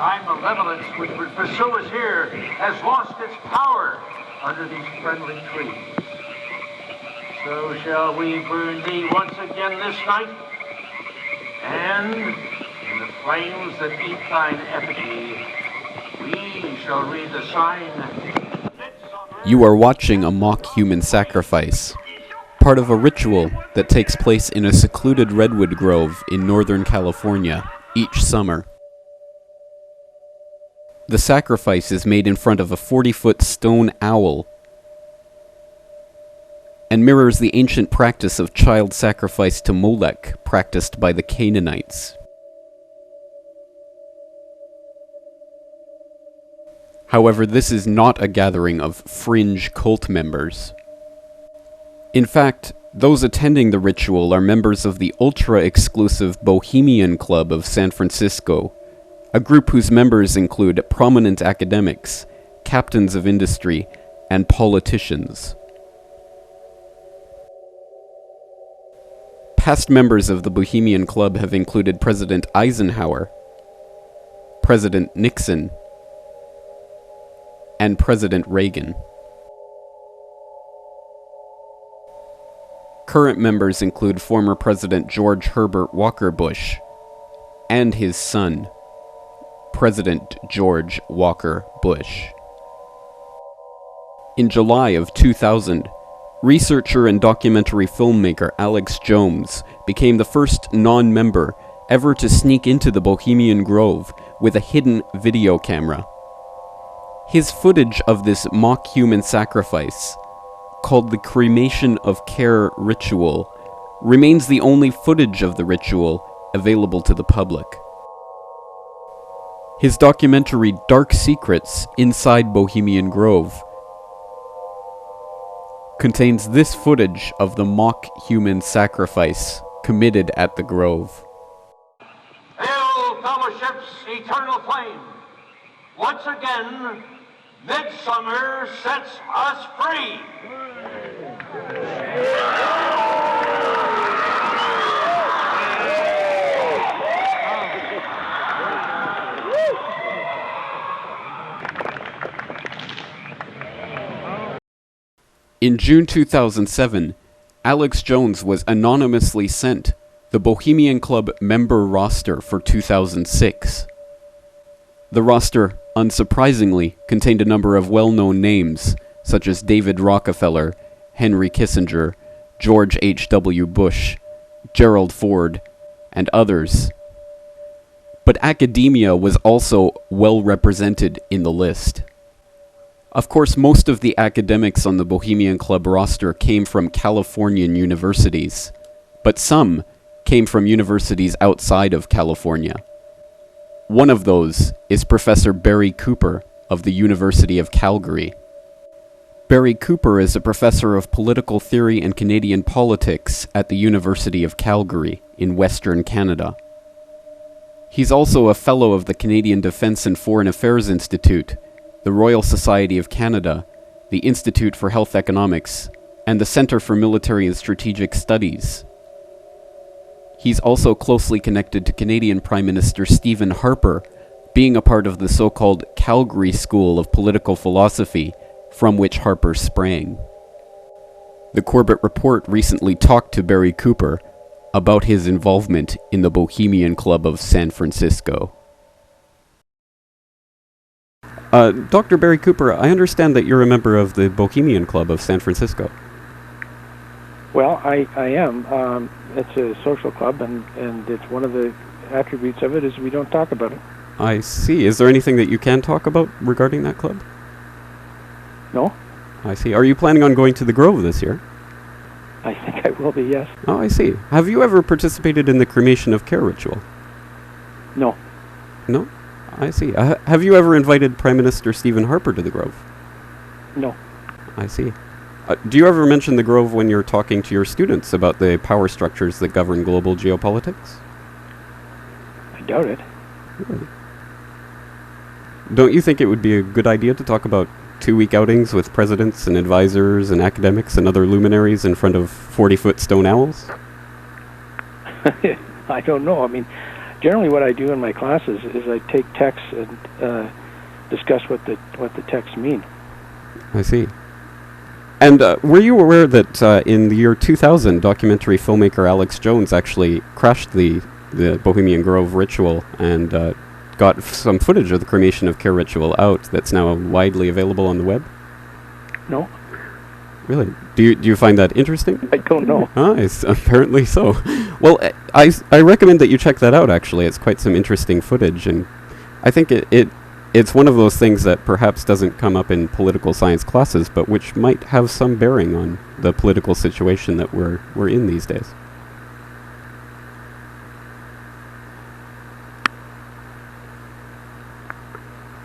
high malevolence which would pursue us here has lost its power under these friendly trees. So shall we burn thee once again this night, and in the flames that eat thine effigy, we shall read the sign. You are watching a mock human sacrifice, part of a ritual that takes place in a secluded redwood grove in Northern California each summer. The sacrifice is made in front of a 40-foot stone owl and mirrors the ancient practice of child sacrifice to Molech practiced by the Canaanites. However, this is not a gathering of fringe cult members. In fact, those attending the ritual are members of the ultra-exclusive Bohemian Club of San Francisco, a group whose members include prominent academics, captains of industry, and politicians. Past members of the Bohemian Club have included President Eisenhower, President Nixon, and President Reagan. Current members include former President George Herbert Walker Bush and his son, President George Walker Bush. In July of 2000, researcher and documentary filmmaker Alex Jones became the first non-member ever to sneak into the Bohemian Grove with a hidden video camera. His footage of this mock human sacrifice, called the Cremation of Care Ritual, remains the only footage of the ritual available to the public. His documentary Dark Secrets Inside Bohemian Grove contains this footage of the mock human sacrifice committed at the Grove. Hail, fellowship's eternal flame! Once again, midsummer sets us free! In June 2007, Alex Jones was anonymously sent the Bohemian Club member roster for 2006. The roster, unsurprisingly, contained a number of well-known names, such as David Rockefeller, Henry Kissinger, George H.W. Bush, Gerald Ford, and others. But academia was also well represented in the list. Of course, most of the academics on the Bohemian Club roster came from Californian universities, but some came from universities outside of California. One of those is Professor Barry Cooper of the University of Calgary. Barry Cooper is a professor of political theory and Canadian politics at the University of Calgary in Western Canada. He's also a fellow of the Canadian Defence and Foreign Affairs Institute, the Royal Society of Canada, the Institute for Health Economics, and the Centre for Military and Strategic Studies. He's also closely connected to Canadian Prime Minister Stephen Harper, being a part of the so-called Calgary School of Political Philosophy, from which Harper sprang. The Corbett Report recently talked to Barry Cooper about his involvement in the Bohemian Club of San Francisco. Dr. Barry Cooper, I understand that you're a member of the Bohemian Club of San Francisco. Well, I am. It's a social club, and it's one of the attributes of it is we don't talk about it. I see. Is there anything that you can talk about regarding that club? No. I see. Are you planning on going to the Grove this year? I think I will be, yes. Oh, I see. Have you ever participated in the Cremation of Care ritual? No. No? I see. Have you ever invited Prime Minister Stephen Harper to the Grove? No. I see. Do you ever mention the Grove when you're talking to your students about the power structures that govern global geopolitics? I doubt it. Really? Don't you think it would be a good idea to talk about 2-week outings with presidents and advisors and academics and other luminaries in front of 40-foot stone owls? I don't know. I mean, generally what I do in my classes is I take texts and discuss what the texts mean. I see. And were you aware that in the year 2000, documentary filmmaker Alex Jones actually crashed the Bohemian Grove ritual and got some footage of the cremation of care ritual out that's now widely available on the web? No, Really? Do you find that interesting? I don't know. Apparently so. Well, I recommend that you check that out, actually. It's quite some interesting footage, and I think it's one of those things that perhaps doesn't come up in political science classes, but which might have some bearing on the political situation that we're in these days.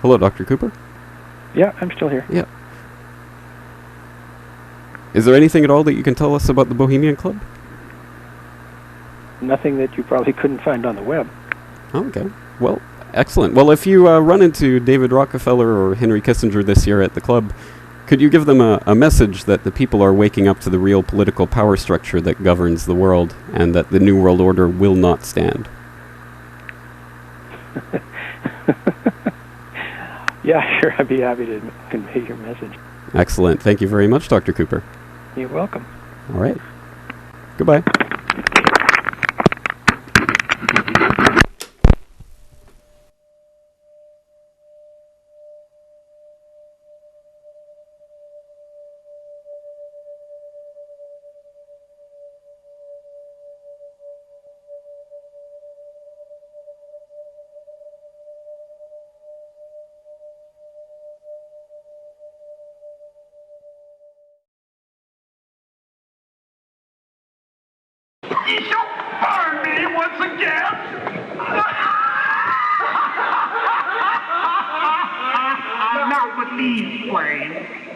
Hello, Dr. Cooper? Yeah, I'm still here. Yeah. Is there anything at all that you can tell us about the Bohemian Club? Nothing that you probably couldn't find on the web. Okay. Well, excellent. Well, if you run into David Rockefeller or Henry Kissinger this year at the club, could you give them a message that the people are waking up to the real political power structure that governs the world and that the New World Order will not stand? Yeah, sure. I'd be happy to convey your message. Excellent. Thank you very much, Dr. Cooper. You're welcome. All right. Goodbye. You don't burn me once again! Not with these flames.